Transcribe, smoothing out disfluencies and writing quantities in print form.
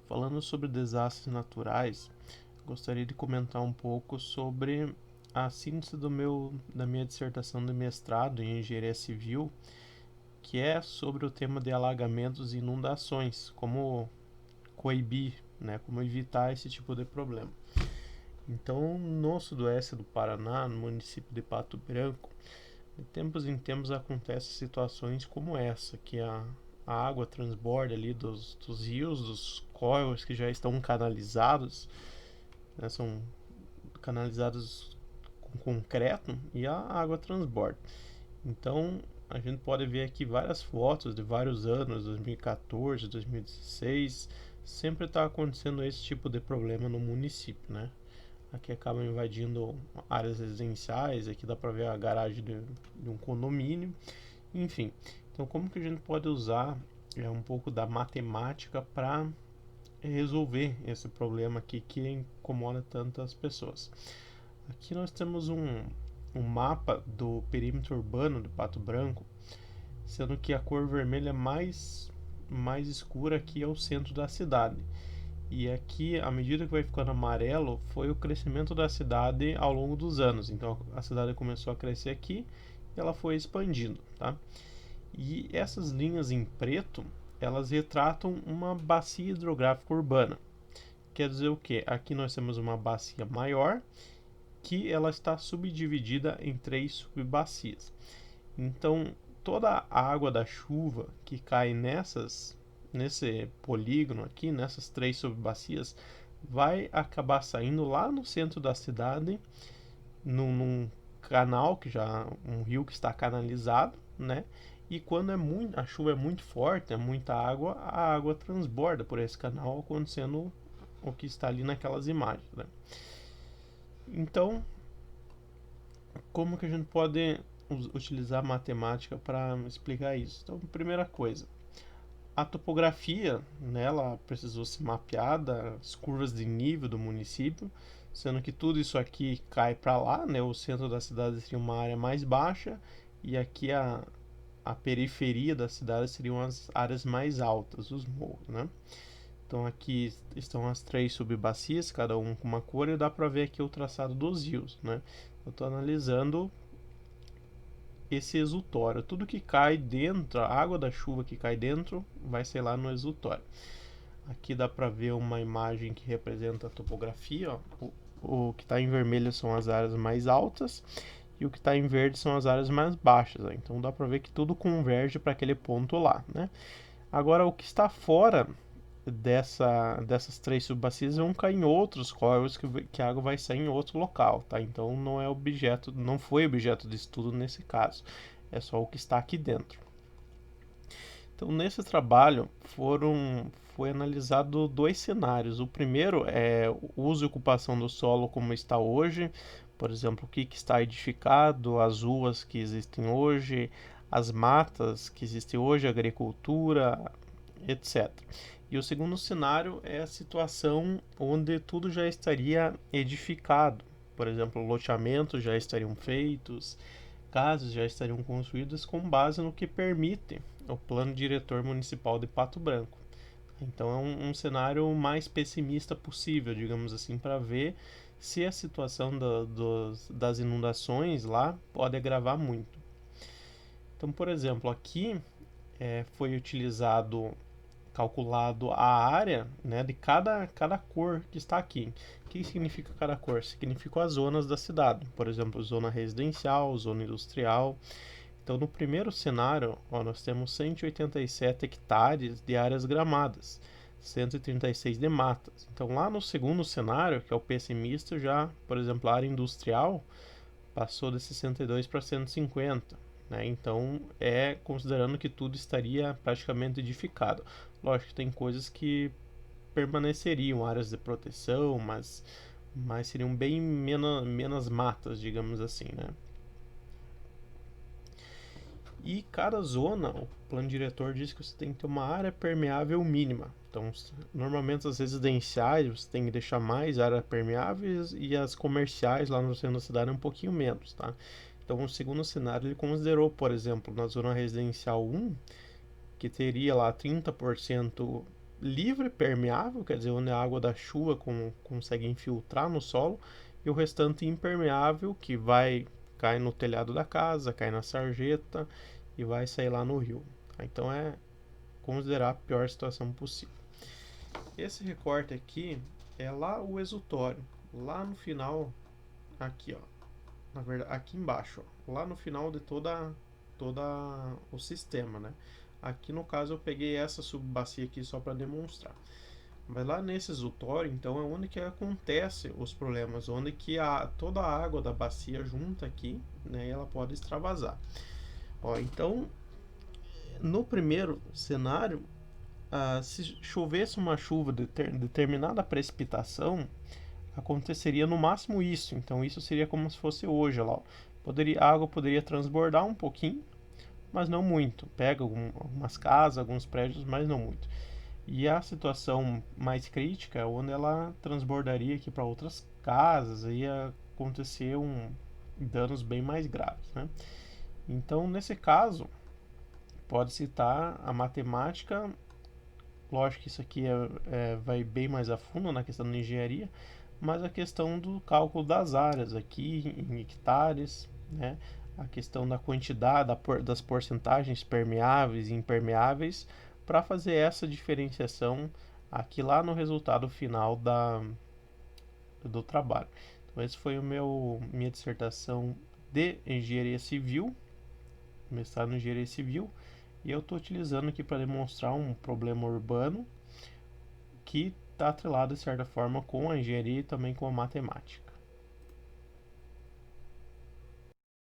Falando sobre desastres naturais, gostaria de comentar um pouco sobre a síntese da minha dissertação de mestrado em engenharia civil, que é sobre o tema de alagamentos e inundações, como coibir, como evitar esse tipo de problema. Então, no sudoeste do Paraná, no município de Pato Branco, de tempos em tempos acontecem situações como essa, que a água transborda ali dos rios, dos córregos que já estão canalizados, são canalizados com concreto e a água transborda. Então a gente pode ver aqui várias fotos de vários anos, 2014, 2016, sempre está acontecendo esse tipo de problema no município, né? Aqui acaba invadindo áreas residenciais, aqui dá para ver a garagem de um condomínio, enfim. Então como que a gente pode usar um pouco da matemática para resolver esse problema aqui que incomoda tantas pessoas? Aqui nós temos um mapa do perímetro urbano de Pato Branco, sendo que a cor vermelha mais escura aqui é o centro da cidade. E aqui, à medida que vai ficando amarelo, foi o crescimento da cidade ao longo dos anos. Então a cidade começou a crescer aqui e ela foi expandindo, tá? E essas linhas em preto, elas retratam uma bacia hidrográfica urbana. Quer dizer o quê? Aqui nós temos uma bacia maior que ela está subdividida em 3 subbacias. Então, toda a água da chuva que cai nesse polígono aqui, nessas 3 subbacias, vai acabar saindo lá no centro da cidade, num canal que já um rio que está canalizado, né? E quando a chuva é muito forte, é muita água, a água transborda por esse canal, acontecendo o que está ali naquelas imagens, né? Então, como que a gente pode utilizar a matemática para explicar isso? Então, primeira coisa, a topografia, né, ela precisou ser mapeada, as curvas de nível do município, sendo que tudo isso aqui cai para lá, né, o centro da cidade seria uma área mais baixa e aqui a periferia da cidade seriam as áreas mais altas, os morros, né? Então aqui estão as 3 subbacias, cada um com uma cor, e dá para ver aqui o traçado dos rios, né? Eu estou analisando esse exutório. Tudo que cai dentro, a água da chuva que cai dentro, vai ser lá no exutório. Aqui dá para ver uma imagem que representa a topografia. Ó. O que está em vermelho são as áreas mais altas e o que está em verde são as áreas mais baixas. Ó. Então dá para ver que tudo converge para aquele ponto lá, né? Agora o que está fora dessas 3 subbacias vão cair em outros córregos que a água vai sair em outro local, tá? Então não foi objeto de estudo nesse caso, é só o que está aqui dentro. Então nesse trabalho foi analisado 2 cenários. O primeiro é o uso e ocupação do solo como está hoje, por exemplo, o que está edificado, as ruas que existem hoje, as matas que existem hoje, a agricultura, etc. E o segundo cenário é a situação onde tudo já estaria edificado. Por exemplo, loteamentos já estariam feitos, casas já estariam construídas com base no que permite o Plano Diretor Municipal de Pato Branco. Então é um cenário mais pessimista possível, digamos assim, para ver se a situação das inundações lá pode agravar muito. Então, por exemplo, aqui foi calculado a área, né, de cada cor que está aqui. O que significa cada cor? Significa as zonas da cidade. Por exemplo, zona residencial, zona industrial. Então, no primeiro cenário, nós temos 187 hectares de áreas gramadas, 136 de matas. Então, lá no segundo cenário, que é o pessimista, já, por exemplo, a área industrial passou de 62 para 150. Né? Então, considerando que tudo estaria praticamente edificado. Lógico que tem coisas que permaneceriam, áreas de proteção, mas seriam bem menos matas, digamos assim, né? E cada zona, o plano diretor diz que você tem que ter uma área permeável mínima. Então, normalmente as residenciais você tem que deixar mais áreas permeáveis e as comerciais lá no centro da cidade um pouquinho menos, tá? Então, o segundo cenário ele considerou, por exemplo, na zona residencial 1, que teria lá 30% livre, permeável, quer dizer, onde a água da chuva consegue infiltrar no solo, e o restante impermeável, que vai cair no telhado da casa, cai na sarjeta e vai sair lá no rio. Então é considerar a pior situação possível. Esse recorte aqui é lá o exutório, lá no final, aqui ó, na verdade aqui embaixo, ó, lá no final de toda o sistema, né? Aqui no caso eu peguei essa subbacia aqui só para demonstrar. Mas lá nesse exutório, então, é onde que acontece os problemas, onde que toda a água da bacia junta aqui, né, e ela pode extravasar. Ó, então, no primeiro cenário, se chovesse uma chuva de determinada precipitação, aconteceria no máximo isso. Então, isso seria como se fosse hoje, lá. A água poderia transbordar um pouquinho, mas não muito. Pega algumas casas, alguns prédios, mas não muito. E a situação mais crítica é onde ela transbordaria aqui para outras casas e ia acontecer danos bem mais graves, né? Então, nesse caso, pode citar a matemática. Lógico que isso aqui vai bem mais a fundo na questão da engenharia, mas a questão do cálculo das áreas aqui em hectares, né? A questão da quantidade, das porcentagens permeáveis e impermeáveis, para fazer essa diferenciação aqui lá no resultado final do trabalho. Então, esse foi minha dissertação de engenharia civil, mestrado em engenharia civil, e eu estou utilizando aqui para demonstrar um problema urbano que está atrelado de certa forma com a engenharia e também com a matemática.